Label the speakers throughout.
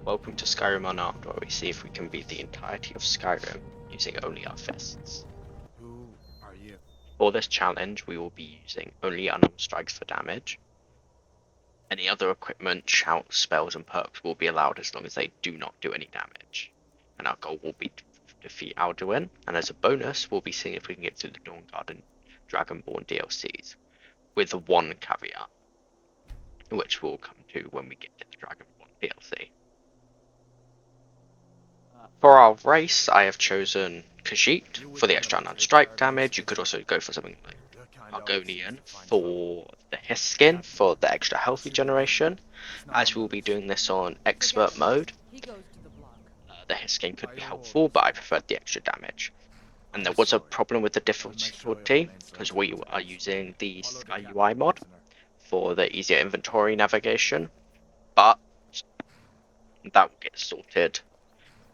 Speaker 1: Welcome to Skyrim Unarmed, where we see if we can beat the entirety of Skyrim using only our fists.
Speaker 2: Who are you?
Speaker 1: For this challenge, we will be using only unarmed strikes for damage. Any other equipment, shouts, spells, and perks will be allowed as long as they do not do any damage. And our goal will be to defeat Alduin, and as a bonus, we'll be seeing if we can get through the Dawnguard and Dragonborn DLCs, with one caveat, which we'll come to when we get to the Dragonborn DLC. For our race, I have chosen Khajiit for the extra unarmed strike damage. You could also go for something like Argonian for the Hiss skin for the extra health regeneration. As we will be doing this on expert mode, the Hiss skin could be helpful, but I preferred the extra damage. And there was a problem with the difficulty because we are using the Sky UI mod for the easier inventory navigation, but that will get sorted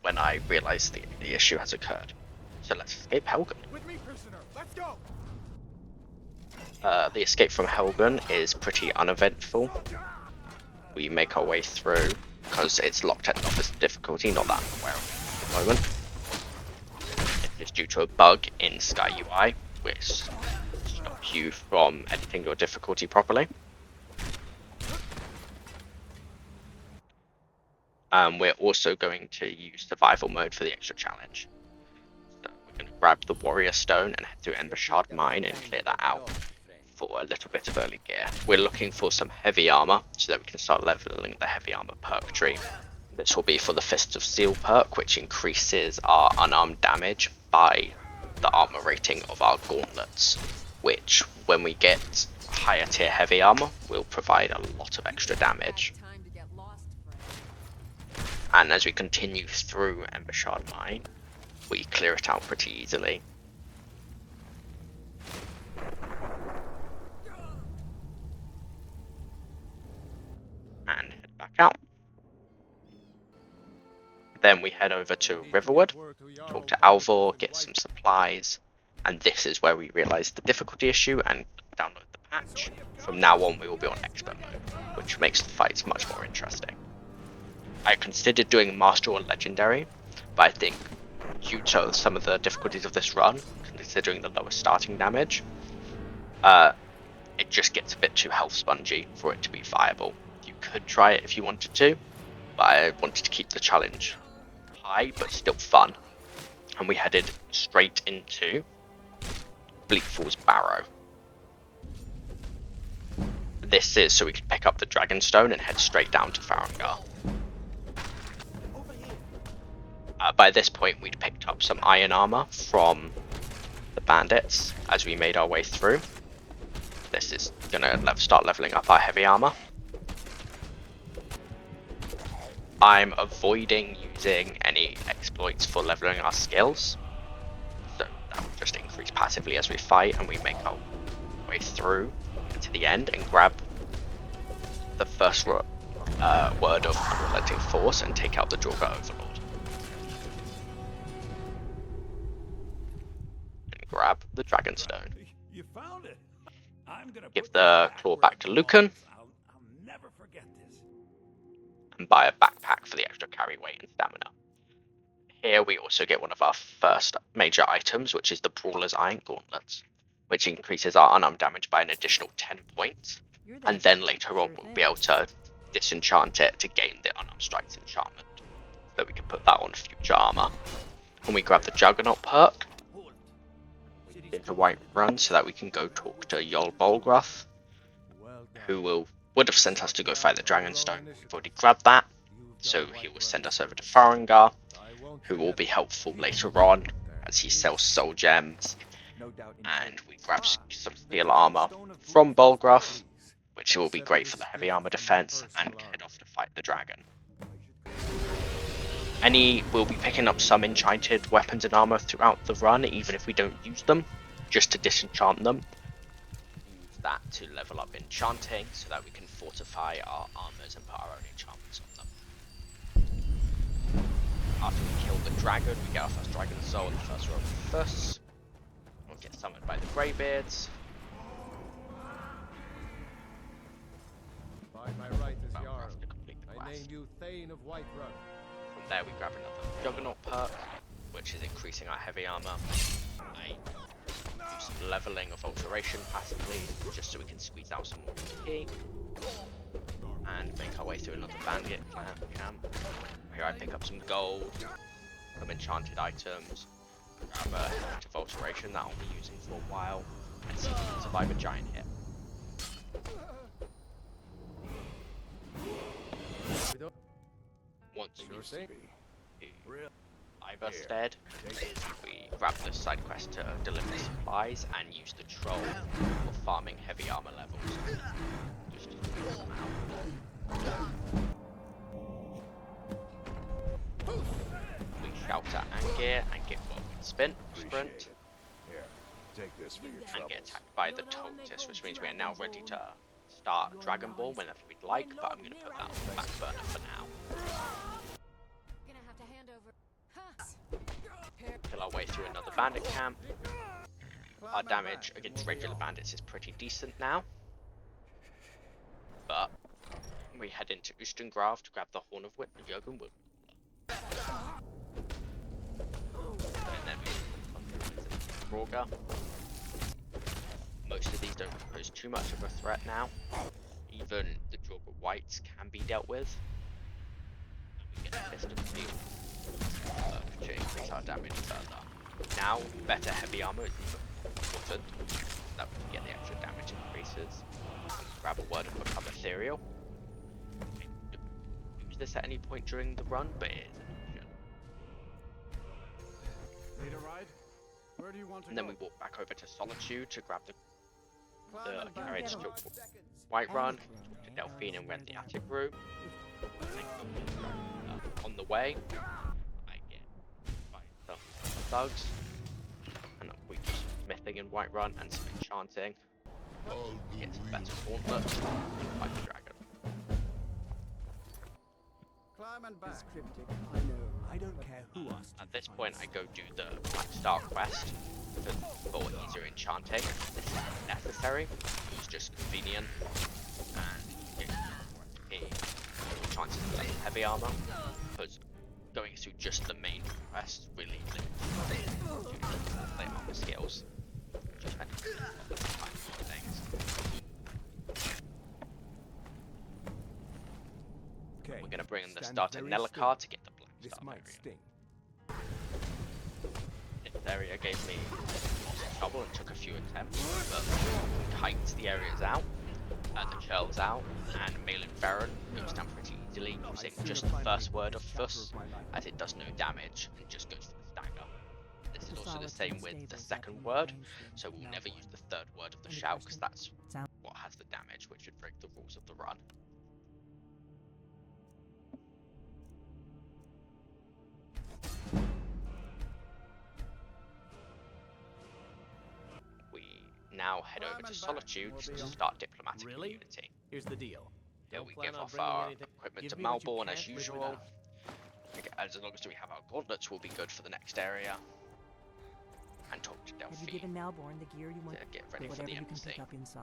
Speaker 1: when I realise the issue has occurred. So let's escape Helgen.
Speaker 2: With me, prisoner. Let's go.
Speaker 1: The escape from Helgen is pretty uneventful. We make our way through because it's locked at novice difficulty, not that I'm aware of at the moment. It is due to a bug in Sky UI, which stops you from editing your difficulty properly. We're also going to use survival mode for the extra challenge. So we're going to grab the warrior stone and head to Embershard Mine and clear that out for a little bit of early gear. We're looking for some heavy armor so that we can start leveling the heavy armor perk tree. This will be for the Fists of Steel perk, which increases our unarmed damage by the armor rating of our gauntlets, which when we get higher tier heavy armor will provide a lot of extra damage. And as we continue through Embershard Mine, we clear it out pretty easily. And head back out. Then we head over to Riverwood, talk to Alvor, get some supplies, and this is where we realise the difficulty issue and download the patch. From now on we will be on expert mode, which makes the fights much more interesting. I considered doing Master or Legendary, but I think due to some of the difficulties of this run, considering the lower starting damage, it just gets a bit too health spongy for it to be viable. You could try it if you wanted to, but I wanted to keep the challenge high but still fun. And we headed straight into Bleakfall's Barrow. This is so we can pick up the Dragonstone and head straight down to Farengar. By this point we'd picked up some iron armor from the bandits as we made our way through. This is going to start leveling up our heavy armor. I'm avoiding using any exploits for leveling our skills, so that will just increase passively as we fight and we make our way through to the end and grab the first word of Unrelenting Force and take out the Draugr Overlord. And grab the Dragonstone.
Speaker 2: You found it. I'm gonna
Speaker 1: Give the claw back to Lucan.
Speaker 2: I'll never forget this.
Speaker 1: And buy a backpack for the extra carry weight and stamina. Here we also get one of our first major items, which is the Brawler's Iron Gauntlets, which increases our unarmed damage by an additional 10 points. And then later on we'll be able to disenchant it to gain the unarmed strikes enchantment, so we can put that on future armor. And we grab the Juggernaut perk into Whiterun so that we can go talk to Yol Bolgrath, who would have sent us to go fight the Dragonstone. We've already grabbed that, so he will send us over to Farengar, who will be helpful later on as he sells soul gems. And we grab some steel armor from Bolgrath, which will be great for the heavy armor defense, and head off to fight the dragon. We'll be picking up some enchanted weapons and armor throughout the run, even if we don't use them, just to disenchant them. Use that to level up enchanting so that we can fortify our armors and put our own enchantments on them. After we kill the dragon, we get our first dragon soul in the first row of Fuss. We'll get summoned by the Greybeards.
Speaker 2: By my right as Jarl, I
Speaker 1: quest.
Speaker 3: you Thane of Whiterun.
Speaker 1: From there we grab another Juggernaut perk, which is increasing our heavy armor. I do some leveling of alteration passively, just so we can squeeze out some more XP. And make our way through another bandit camp. Here I pick up some gold, some enchanted items, grab a hit of alteration that I'll be using for a while, and see if we can survive a giant hit. Once we see Iverstead, we grab the side quest to deliver supplies and use the troll for farming heavy armor levels. Just to squeeze them out. We shout at Angir and get sprint,
Speaker 2: Here, take this for your
Speaker 1: and
Speaker 2: troubles.
Speaker 1: get attacked by the Totis, which means we are now ready to start Dragon Ball whenever we'd like, but I'm going to put that on the back burner for now.
Speaker 4: Gonna have to hand over.
Speaker 1: Kill our way through another bandit camp. Our damage against regular bandits is pretty decent now. But we head into Ustengrav to grab the Horn of Jürgen Wood. And then we Roger. Most of these don't pose too much of a threat now. Even the Jorga Whites can be dealt with. And we get a Fist of Steel to increase our damage further. Now, better heavy armor is important. That we can get the extra damage increases. Grab a word of become ethereal. Use this at any point during the run, but it is an option.
Speaker 2: Need a ride? Where do you want to
Speaker 1: And
Speaker 2: go?
Speaker 1: then we walk back over to Solitude to grab the carriage to
Speaker 3: White
Speaker 1: Whiterun, to Delphine and rent the attic room. On the way, I get by some thugs, and we do some smithing in Whiterun and some enchanting. Get some better gauntlets, fight the dragon.
Speaker 3: Climb and back.
Speaker 2: I don't care who asked.
Speaker 1: At this point, I go do the Black Star quest for easier enchanting. This is necessary. It's just convenient, and it chances of less heavy armor, because going through just the main quest really limits the armor skills. Just things.
Speaker 2: Okay.
Speaker 1: We're gonna bring in the
Speaker 2: stand
Speaker 1: starter
Speaker 2: very
Speaker 1: Nellikar
Speaker 2: still.
Speaker 1: to get the Black
Speaker 2: This
Speaker 1: Star
Speaker 2: might
Speaker 1: area.
Speaker 2: sting.
Speaker 1: This area gave me lots of trouble and took a few attempts, but we kiked the areas out, the churls out, and Malin Farron goes down pretty easily using just the first word of Fuss, as it does no damage and just goes for the stagger. This is also the same with the second word, so we'll never use the third word of the shout, because that's what has the damage, which would break the rules of the run. Now head over to Solitude to start diplomatic immunity.
Speaker 5: Here's the deal.
Speaker 1: Here
Speaker 5: Don't
Speaker 1: we
Speaker 5: plan
Speaker 1: give
Speaker 5: on
Speaker 1: off
Speaker 5: bringing
Speaker 1: our
Speaker 5: anything.
Speaker 1: equipment to
Speaker 5: Give me what you
Speaker 1: Malborn
Speaker 5: can't
Speaker 1: as
Speaker 5: live
Speaker 1: usual.
Speaker 5: without.
Speaker 1: As long as we have our gauntlets, we'll be good for the next area. And talk to
Speaker 6: Have you
Speaker 1: Delphine
Speaker 6: given Malborn the gear you want?
Speaker 1: to get ready for
Speaker 6: Whatever
Speaker 1: the
Speaker 6: you can
Speaker 1: embassy.
Speaker 6: pick up inside.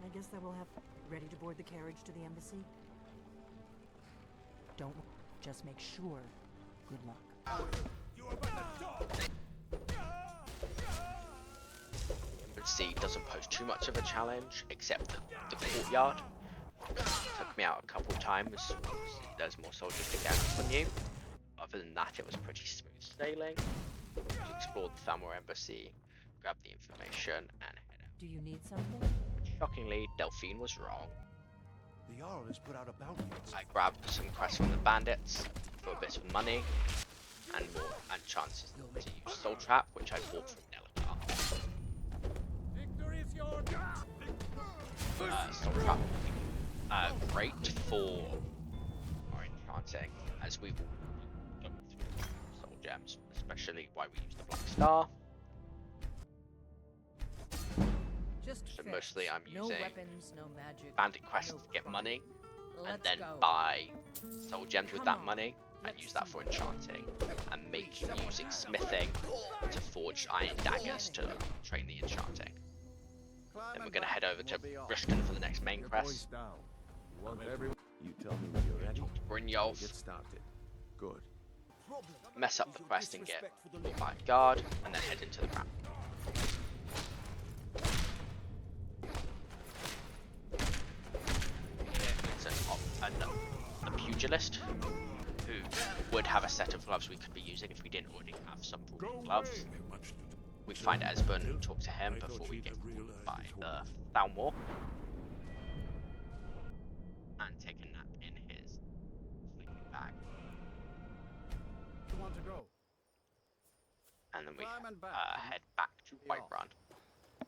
Speaker 6: I guess that we'll have ready to board the carriage to the embassy. Don't just make sure. Good luck.
Speaker 2: You are but a dog.
Speaker 1: Embassy doesn't pose too much of a challenge, except the courtyard. Took me out a couple times. There's more soldiers to get on you. Other than that, it was pretty smooth sailing. Just explored the Thamor embassy, grabbed the information, and head out.
Speaker 6: Do you need something?
Speaker 1: Shockingly, Delphine was wrong.
Speaker 2: The Jarl has put out a bounty.
Speaker 1: I grabbed some quests from the bandits for a bit of money and more and chances to use Soul Trap, which I bought from Nellikar.
Speaker 2: Victory is yours.
Speaker 1: Soul Trap great for our enchanting, as we will go through soul gems, especially why we use the Black Star.
Speaker 4: Just
Speaker 1: So
Speaker 4: fix.
Speaker 1: mostly I'm
Speaker 4: no
Speaker 1: using
Speaker 4: weapons, no magic.
Speaker 1: bandit quests
Speaker 4: no
Speaker 1: to get money, and
Speaker 4: Let's
Speaker 1: then
Speaker 4: go.
Speaker 1: buy soul gems with
Speaker 4: Come
Speaker 1: that
Speaker 4: on,
Speaker 1: money and
Speaker 4: let's
Speaker 1: use that
Speaker 4: see.
Speaker 1: for enchanting, and using smithing to forge iron daggers to train the enchanting. Then we're going to head over to Brishton for the next main quest.
Speaker 2: You tell me when you're ready.
Speaker 1: Talk to
Speaker 2: We'll
Speaker 1: Brynjolf,
Speaker 2: get started. Good.
Speaker 1: mess up the quest and get my guard, and then head into the ramp. It's a pugilist who would have a set of gloves we could be using if we didn't already have some brawling gloves. We find Esbern, talk to him before we get caught by the Thalmor, and take a nap in his sleeping bag.
Speaker 3: You want to go?
Speaker 1: And then we
Speaker 3: Climb and back.
Speaker 1: head back to Whiterun.
Speaker 3: Oh,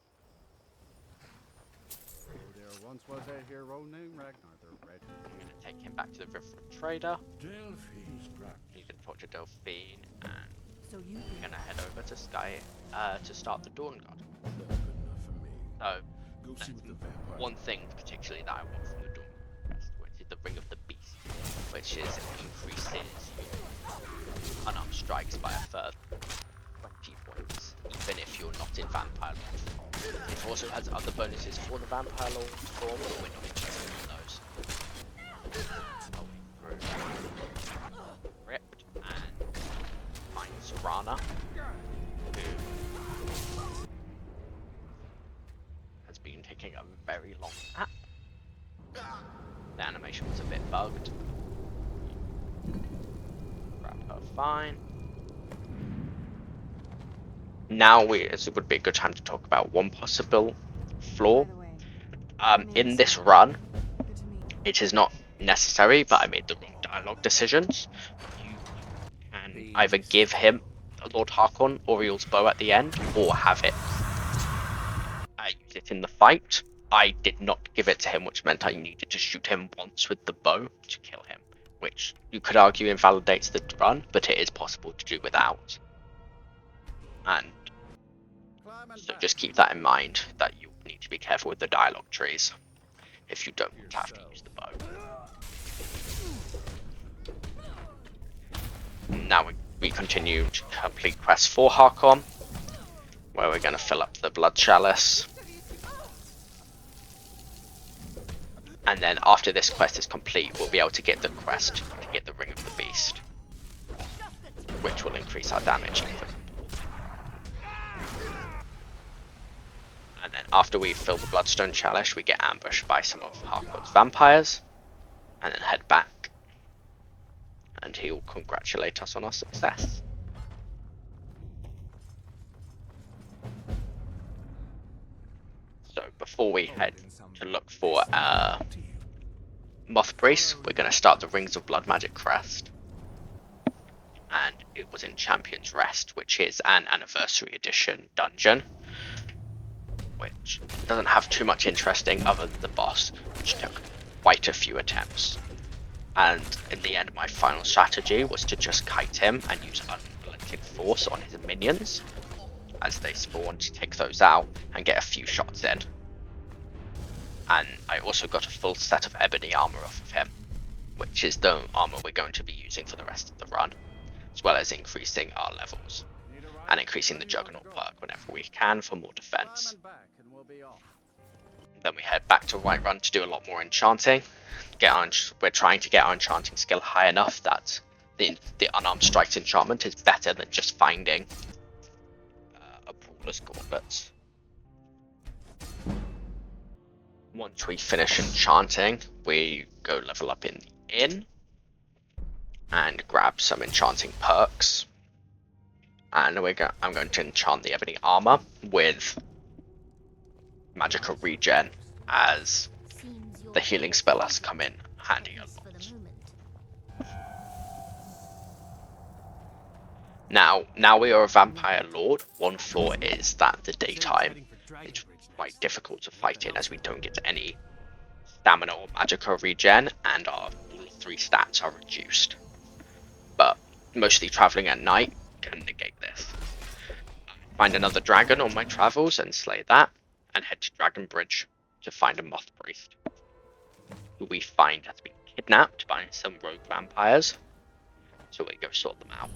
Speaker 3: there once was a hero named Ragnar the Red.
Speaker 1: We're going to take him back to the River of Trader.
Speaker 2: Delphine's
Speaker 1: You can talk to Delphine, and
Speaker 6: So you
Speaker 1: we're going to head over to Sky to start the Dawn Guard.
Speaker 2: That's good enough for me.
Speaker 1: So,
Speaker 2: Go see what the vampire.
Speaker 1: one thing particularly that I want from the Dawn Guard quest, which is the Ring of the Beast, which is increases your unarmed strikes by a further 20 points, even if you're not in Vampire Lord. It also has other bonuses for the Vampire Lord form, but we're not interested in those. Going through Crypt and find Serana, who has been taking a very long nap. The animation was a bit bugged. Grab her fine. Now it would be a good time to talk about one possible flaw.
Speaker 6: By the way,
Speaker 1: In this run,
Speaker 6: good to meet you.
Speaker 1: it is not necessary, but I made the wrong dialogue decisions. You can either give him Lord Harkon Oriel's bow at the end, or have it use it in the fight. I did not give it to him, which meant I needed to shoot him once with the bow to kill him, which you could argue invalidates the run, but it is possible to do without. And
Speaker 3: Climb and
Speaker 1: so
Speaker 3: back.
Speaker 1: just keep that in mind, that you need to be careful with the dialogue trees if you don't have to use the bow. Now we continue to complete quest for Harkon, where we're going to fill up the blood chalice. And then after this quest is complete, we'll be able to get the quest to get the Ring of the Beast, which will increase our damage. And then after we fill the Bloodstone Chalice, we get ambushed by some of Harkon's vampires, and then head back, and he will congratulate us on our success. So before we head to look for Moth Priest, we're going to start the Rings of Blood Magic Crest. And it was in Champion's Rest, which is an Anniversary Edition dungeon, which doesn't have too much interesting other than the boss, which took quite a few attempts. And in the end, my final strategy was to just kite him and use Unrelenting Force on his minions as they spawn, to take those out and get a few shots in. And I also got a full set of ebony armor off of him, which is the armor we're going to be using for the rest of the run, as well as increasing our levels
Speaker 3: Need a ride?
Speaker 1: and increasing the
Speaker 3: Where do you want
Speaker 1: Juggernaut
Speaker 3: to go?
Speaker 1: perk whenever we can for more
Speaker 3: Climb
Speaker 1: defense.
Speaker 3: and back, and we'll be off.
Speaker 1: Then we head back to Whiterun to do a lot more enchanting. We're trying to get our enchanting skill high enough that the unarmed strikes enchantment is better than just finding a brawler's gauntlet. Once we finish enchanting, we go level up in the inn and grab some enchanting perks. And I'm going to enchant the ebony armor with magical regen, as the healing spell has come in handy a lot. Now we are a vampire lord. One flaw is that the daytime is quite difficult to fight in, as we don't get any stamina or magical regen, and our 3 stats are reduced. But mostly traveling at night can negate this. Find another dragon on my travels and slay that, and head to Dragon Bridge to find a Moth Priest, who we find has been kidnapped by some rogue vampires. So we go sort them out.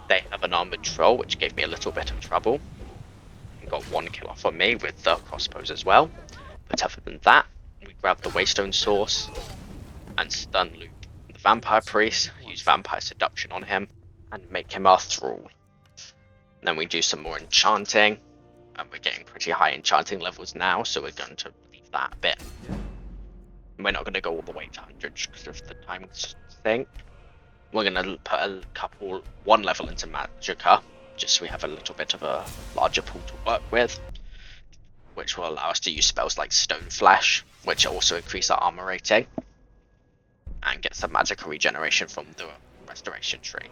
Speaker 1: They have an armored troll, which gave me a little bit of trouble. And got 1 kill off on me with the crossbows as well. But other than that, we grab the Waystone Source and stun loop the Vampire Priest, use Vampire Seduction on him, and make him our thrall. Then we do some more enchanting, and we're getting pretty high enchanting levels now, so we're going to leave that a bit. We're not going to go all the way to 100 because of the time thing. We're going to put one level into Magicka, just so we have a little bit of a larger pool to work with, which will allow us to use spells like Stone Flesh, which also increase our armor rating, and get some magical regeneration from the Restoration Tree.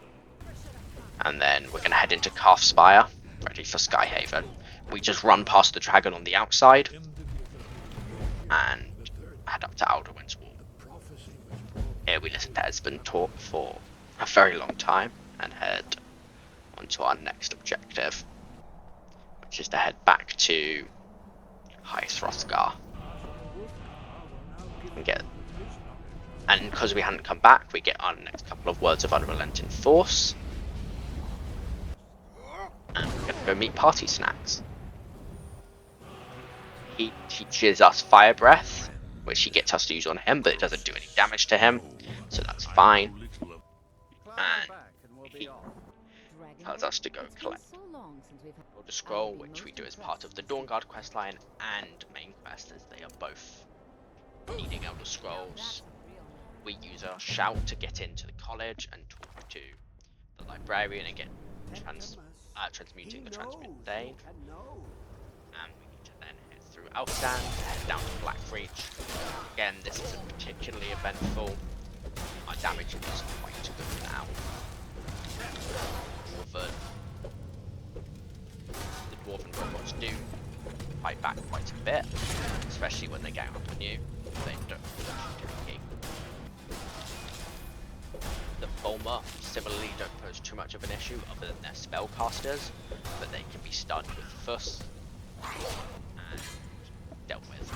Speaker 1: And then we're going to head into Calf Spire, ready for Skyhaven. We just run past the dragon on the outside, and head up to Alduin's Wall. Here we listen to Esmond talk for a very long time, and head onto our next objective, which is to head back to High Throthgar. And because we hadn't come back, we get our next couple of words of Unrelenting Force. And we're going to go meet Party Snacks. He teaches us Fire Breath, which he gets us to use on him, but it doesn't do any damage to him, so that's fine. And he tells us to go collect Elder Scroll, which we do as part of the Dawnguard questline and main quest, as they are both needing Elder Scrolls. We use our shout to get into the college and talk to the librarian and get transmuting the Transmute Thane. And we need to then head through Elfstand to head down to Blackreach. Again, this isn't particularly eventful. Our damage is quite good now. The Dwarven robots do fight back quite a bit, especially when they gang up on you. They don't do anything. The Fulmer similarly don't pose too much of an issue other than their spellcasters, but they can be stunned with Fuss and dealt with.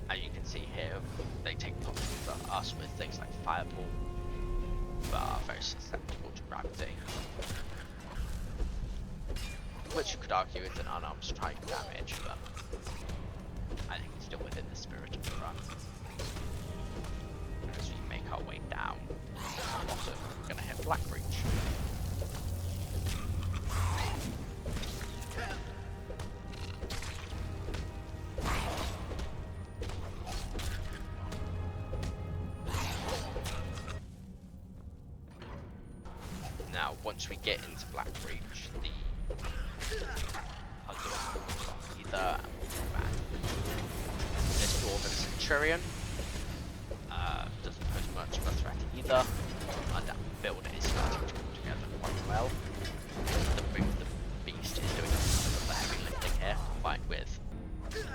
Speaker 1: As you can see here, they take problems with us with things like Fireball, but are very susceptible to gravity. Which you could argue is an unarmed strike damage, but I think it's still within the spirit of the run. As we make our way down, also we're going to hit Blackreach. Now, once we get into Blackreach, this Dwarven Centurion doesn't pose much of a threat either, and that build is starting to come together quite well. The Beast is doing some of the heavy lifting here, combined with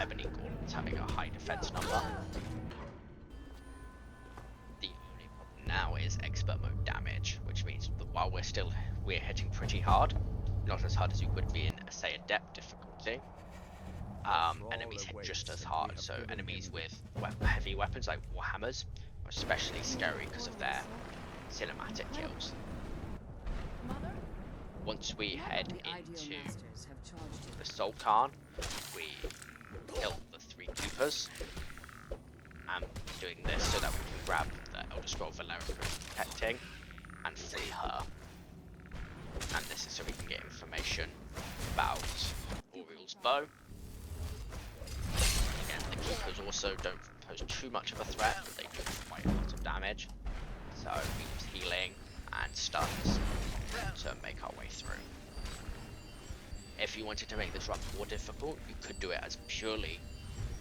Speaker 1: Ebony Gauntlets having a high defense number. The only problem now is Expert Mode damage, which means that while we're hitting pretty hard, not as hard as you would be in, say, Adept difficulty. Enemies hit just as hard, so enemies with heavy weapons like Warhammers are especially scary because of their cinematic kills. Once we head into the Soul Khan, we kill the 3 Keepers. I'm doing this so that we can grab the Elder Scroll Valerica protecting and free her. And this is so we can get information about Oriel's bow. Again, the Keepers also don't pose too much of a threat, but they do quite a lot of damage. So we use healing and stuns to make our way through. If you wanted to make this run more difficult, you could do it as purely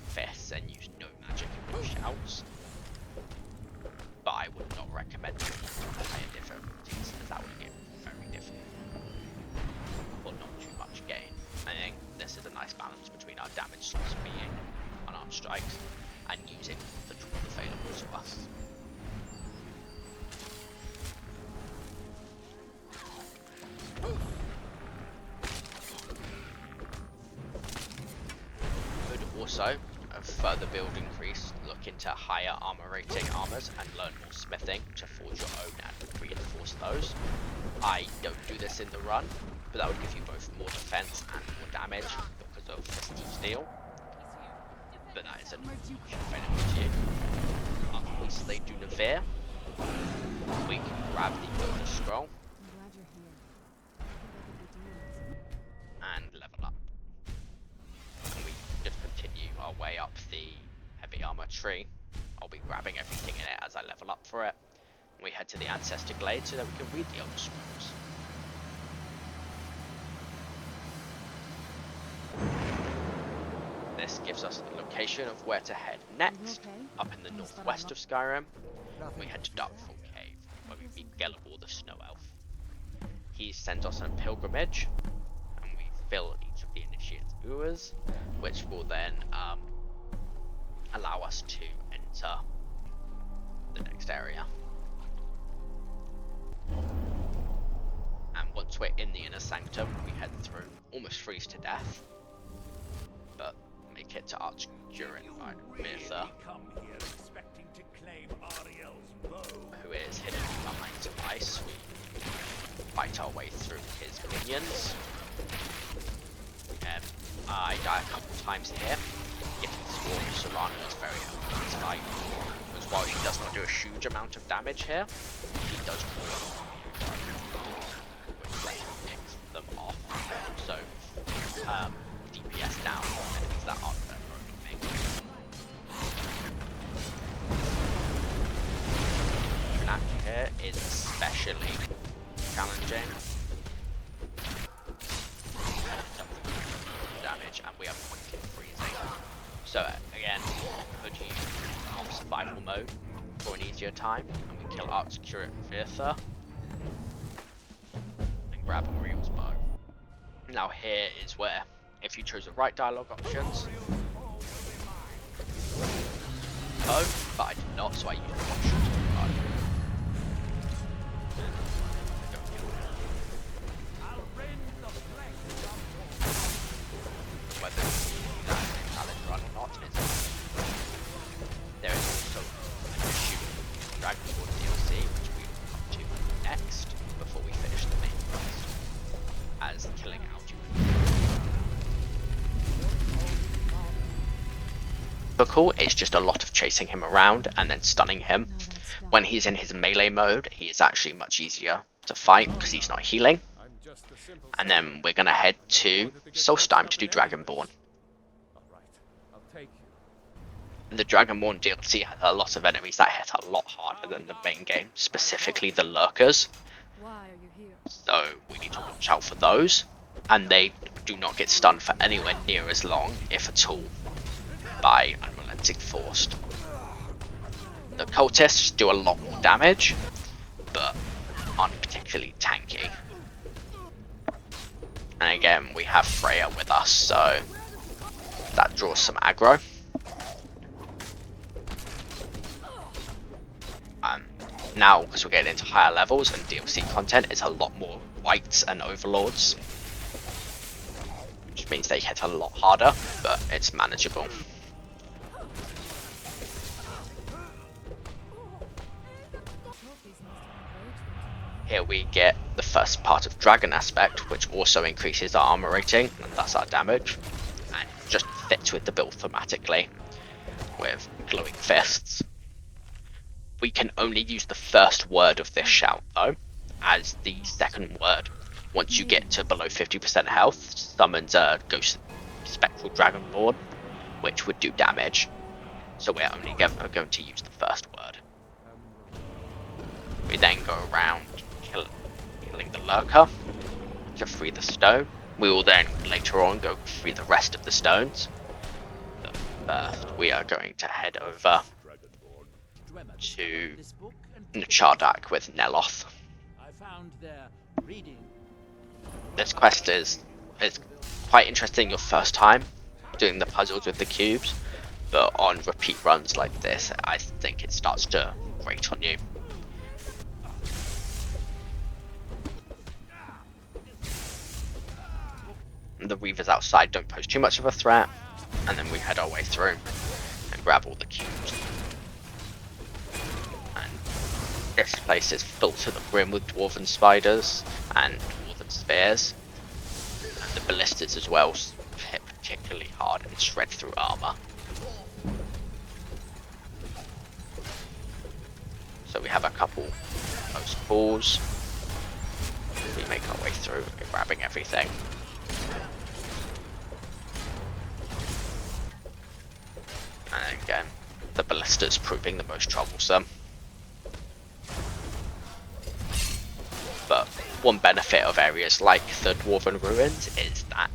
Speaker 1: fists and use no magic and no shouts. But I would not recommend doing higher difficulties, as that would get very difficult. Or not too much gain. I think this is a nice balance between our damage source being unarmed strikes and using the tools available to us. Could also further build increase, look into higher armor rating armors and learn more smithing to forge your own and reinforce those. I don't do this in the run, but that would give you both more defense and more damage because of Festive Steel. But that is a huge benefit to you. Once they do Navir, we can grab the Elder Scroll
Speaker 4: I'm glad you're here. I think I could be doing with some.
Speaker 1: and level up. And we just continue our way up the heavy armor tree. I'll be grabbing everything in it as I level up for it. We head to the Ancestor Glade so that we can read the Elder Scrolls. This gives us the location of where to head next.
Speaker 4: okay?
Speaker 1: Up in the
Speaker 4: Any spot
Speaker 1: northwest
Speaker 4: I
Speaker 1: of Skyrim,
Speaker 3: Nothing
Speaker 1: we head to
Speaker 3: to fear.
Speaker 1: Darkfall Cave, where we meet Gelabor the Snow Elf. He sends us on a pilgrimage, and we fill each of the initiate's ewers, which will then allow us to enter the next area. And once we're in the inner sanctum, we head through, almost freeze to death, but make it to Archdurin by Mirtha,
Speaker 2: Come here expecting to claim Ariel's bow.
Speaker 1: who is hidden behind some ice. We fight our way through his minions. I die a couple times here. Getting Swarm Serrano is very helpful in this fight, because while he does not do a huge amount of damage here, he does cause which lets him pick them off. So, DPS down on enemies that aren't very big. That here is especially challenging. Damage, and we have pointed freezing. So again, could use on survival mode for an easier time, and we kill Archdurin Virtha and grab Ariel's bow. Now here is where, if you chose the right dialogue options, bow, but I did not, so I used the options for the bow. Whether that is a challenge run or not is there is also an issue with Dragon Ball DLC, which we will come to next before we finish the main quest, as killing Alduin. Difficult, it's just a lot of chasing him around and then stunning him.
Speaker 4: No, that's done.
Speaker 1: When he's in his melee mode, he is actually much easier to fight because he's not healing.
Speaker 2: I'm just a simple
Speaker 1: And then we're gonna head to Solstheim to do Dragonborn.
Speaker 2: All right, I'll take you.
Speaker 1: The Dragonborn DLC has a lot of enemies that hit a lot harder than the main game, specifically the Lurkers.
Speaker 4: Why are you here?
Speaker 1: So we need to watch out for those, and they do not get stunned for anywhere near as long, if at all, by Unrelenting Forced. The cultists do a lot more damage, but aren't particularly tanky. And again, we have Freya with us, so that draws some aggro. Now, because we're getting into higher levels and DLC content, it's a lot more wights and overlords, which means they hit a lot harder, but it's manageable.
Speaker 4: Trophies must have encouraged them to
Speaker 1: Here we get the first part of Dragon Aspect, which also increases our armor rating, and thus our damage, and just fits with the build thematically, with glowing fists. We can only use the first word of this shout though, as the second word, once you get to below 50% health, summons a ghost spectral dragonborn, which would do damage. So we're only going to use the first word. We then go around killing the lurker to free the stone. We will then later on go free the rest of the stones. But first we are going to head over to Nachardak with Neloth.
Speaker 5: I found their reading.
Speaker 1: This quest is quite interesting your first time doing the puzzles with the cubes, but on repeat runs like this, I think it starts to grate on you. The Reavers outside don't pose too much of a threat, and then we head our way through. and grab all the cubes. And this place is filled to the brim with dwarven spiders and dwarven spears. And the ballistas as well hit particularly hard and shred through armor. So we have a couple close calls. We make our way through, grabbing everything. And again, the ballista's proving the most troublesome. But one benefit of areas like the Dwarven Ruins is that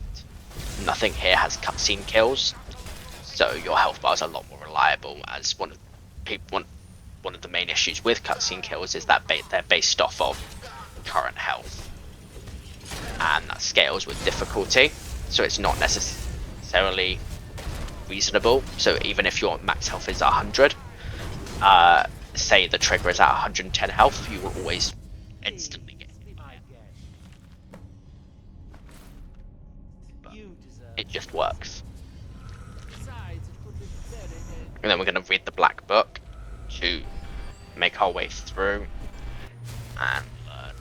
Speaker 1: nothing here has cutscene kills, so your health bar is a lot more reliable. As one of the main issues with cutscene kills is that they're based off of current health, and that scales with difficulty, so it's not necessarily reasonable. So even if your max health is 100, say the trigger is at 110 health, you will always instantly get hit. But it just works. And then we're going to read the Black Book to make our way through and learn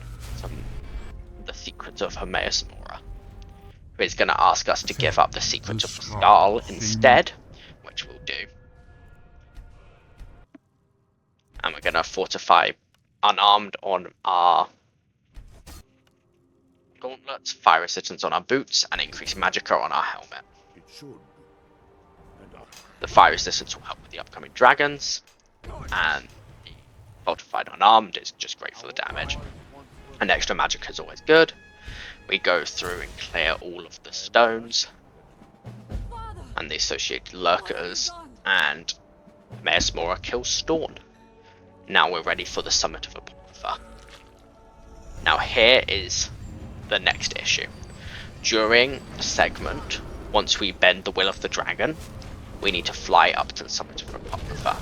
Speaker 1: the secrets of Hermaeus Mora, who is going to ask us to give up the secrets of the skull instead, which we'll do. And we're going to fortify unarmed on our gauntlets, fire resistance on our boots, and increase magicka on our helmet.
Speaker 2: It should.
Speaker 1: The fire resistance will help with the upcoming dragons, and the fortified unarmed is just great for the damage. And extra magic is always good. We go through and clear all of the stones and the associated lurkers, and Hermaeus Mora kills Storn. Now we're ready for the Summit of Apocrypha. Now here is the next issue. During the segment, once we bend the will of the dragon, we need to fly up to the Summit of Apocrypha.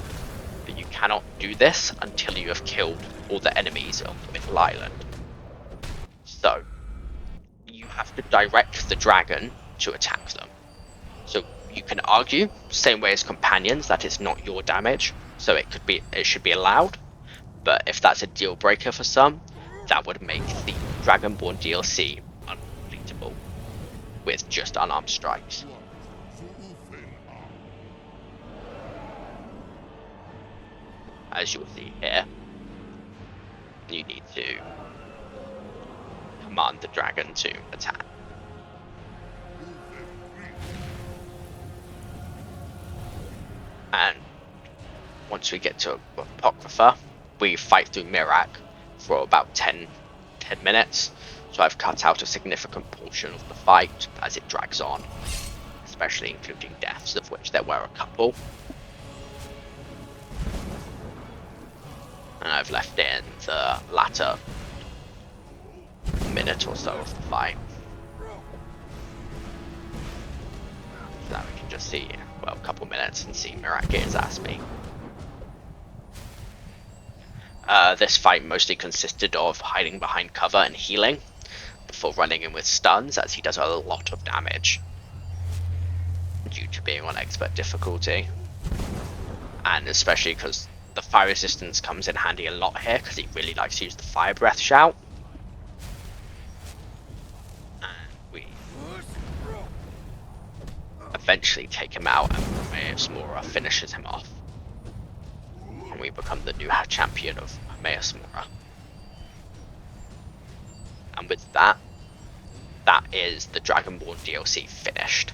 Speaker 1: But you cannot do this until you have killed all the enemies on the Middle Island. So, you have to direct the dragon to attack them. So you can argue, same way as companions, that it's not your damage, so it should be allowed. But if that's a deal breaker for some, that would make the Dragonborn DLC uncompletable with just unarmed strikes. As you'll see here, you need to command the dragon to attack. And once we get to Apocrypha, we fight through Mirak for about 10 minutes. So I've cut out a significant portion of the fight as it drags on, especially including deaths, of which there were a couple. And I've left in the latter minute or so of the fight, so that we can just see, well, a couple minutes and see Mirak get his ass beat. This fight mostly consisted of hiding behind cover and healing before running in with stuns, as he does a lot of damage due to being on expert difficulty, and especially because the fire resistance comes in handy a lot here, because he really likes to use the fire breath shout. And we eventually take him out, and Hermaeus Mora finishes him off, and we become the new champion of Hermaeus Mora. And with that, that is the Dragonborn DLC finished.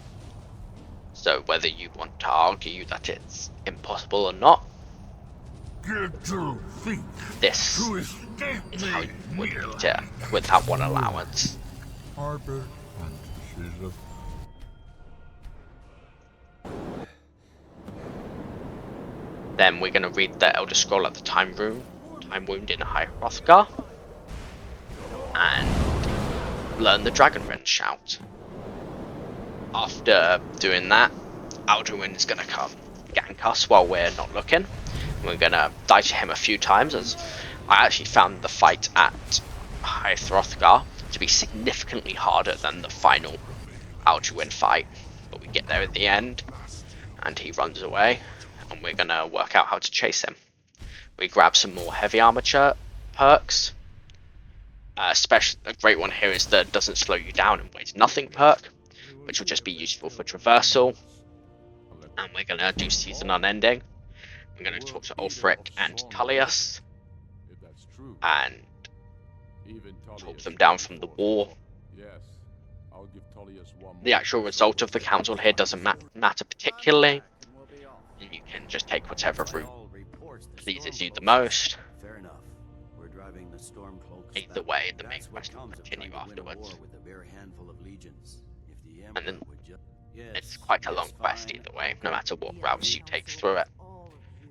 Speaker 1: So whether you want to argue that it's impossible or not, this is how you would beat it with that one allowance. Then we're going to read the Elder Scroll at the Time Wound in High Hrothgar, and learn the Dragonrend shout. After doing that, Alduin is going to come gank us while we're not looking. We're going to die to him a few times, as I actually found the fight at High Hrothgar to be significantly harder than the final Alduin fight. But we get there at the end, and he runs away, we're gonna work out how to chase him. We grab some more heavy armature perks. Especially a great one here is the doesn't slow you down and weighs nothing perk, which will just be useful for traversal. And we're gonna do season unending. We're gonna talk to Ulfric and Tullius and talk them down from the war. The actual result of the council here doesn't matter particularly, and you can just take whatever route pleases you the most.
Speaker 7: Fair enough. We're driving the Stormcloaks
Speaker 1: Either
Speaker 7: back.
Speaker 1: way, the main
Speaker 7: That's what
Speaker 1: quest will
Speaker 7: comes of
Speaker 1: continue
Speaker 7: trying to win a
Speaker 1: afterwards.
Speaker 7: war with a bare handful of legions. If the
Speaker 1: And then
Speaker 7: Emperor would just... Yes,
Speaker 1: it's quite a
Speaker 7: yes,
Speaker 1: long quest
Speaker 7: fine.
Speaker 1: either way, no matter what
Speaker 6: The
Speaker 1: routes you
Speaker 6: Elder
Speaker 1: take
Speaker 6: Council
Speaker 1: through it.
Speaker 6: wants all of you.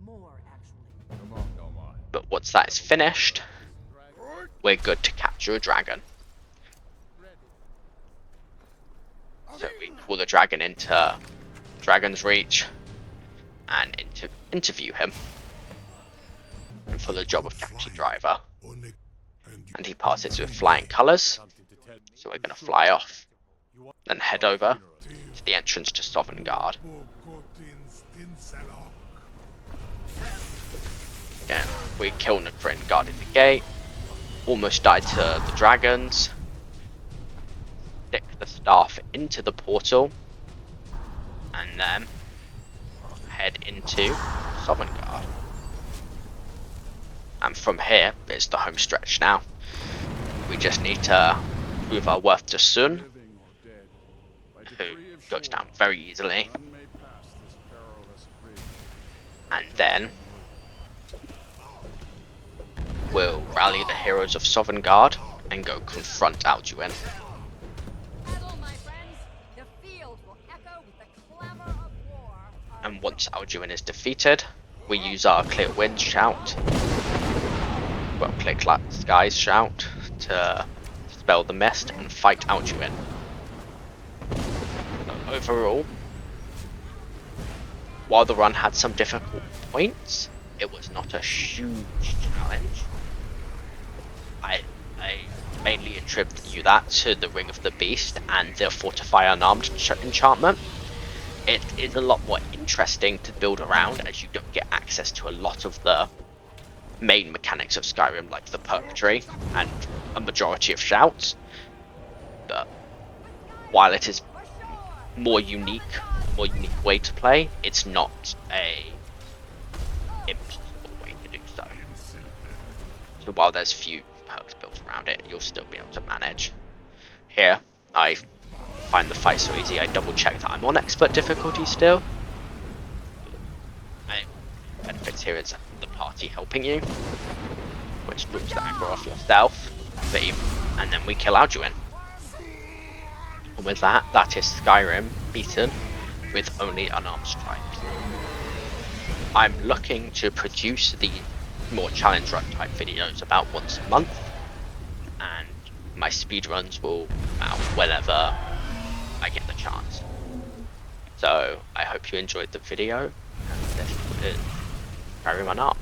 Speaker 6: More, actually.
Speaker 1: But once that is finished, we're good to capture a dragon. So we call the dragon into Dragon's Reach and interview him for the job of capture driver. And he passes with flying colours, so we're going to fly off, then head over to the entrance to Sovngarde. Again, we kill Nagrin guarding the gate, almost died to the dragons, stick the staff into the portal, and then head into Sovngarde. And from here, it's the home stretch now. We just need to prove our worth to Sun, who goes down very easily. And then we'll rally the heroes of Sovngarde and go confront Alduin.
Speaker 8: Battle, my friends. The field will echo with the clamor of war.
Speaker 1: And once Alduin is defeated, we use our Clear Winds shout, well, Clear Skies shout, to dispel the mist and fight Alduin. So overall, while the run had some difficult points, it was not a huge challenge. I mainly attribute that to the Ring of the Beast and the Fortify Unarmed enchantment. It is a lot more interesting to build around, as you don't get access to a lot of the main mechanics of Skyrim, like the perk tree and a majority of shouts. But while it is more unique way to play, it's not a impossible way to do so. So while there's few perks built around it, you'll still be able to manage. Here, I find the fight so easy, I double check that I'm on expert difficulty still. And benefits here is the party helping you, which moves the aggro off yourself, and then we kill Alduin. And with that, that is Skyrim beaten with only unarmed strikes. I'm looking to produce the more challenge run type videos about once a month, and my speedruns will out whenever I get the chance. So I hope you enjoyed the video, and this is Skyrim Unarmed.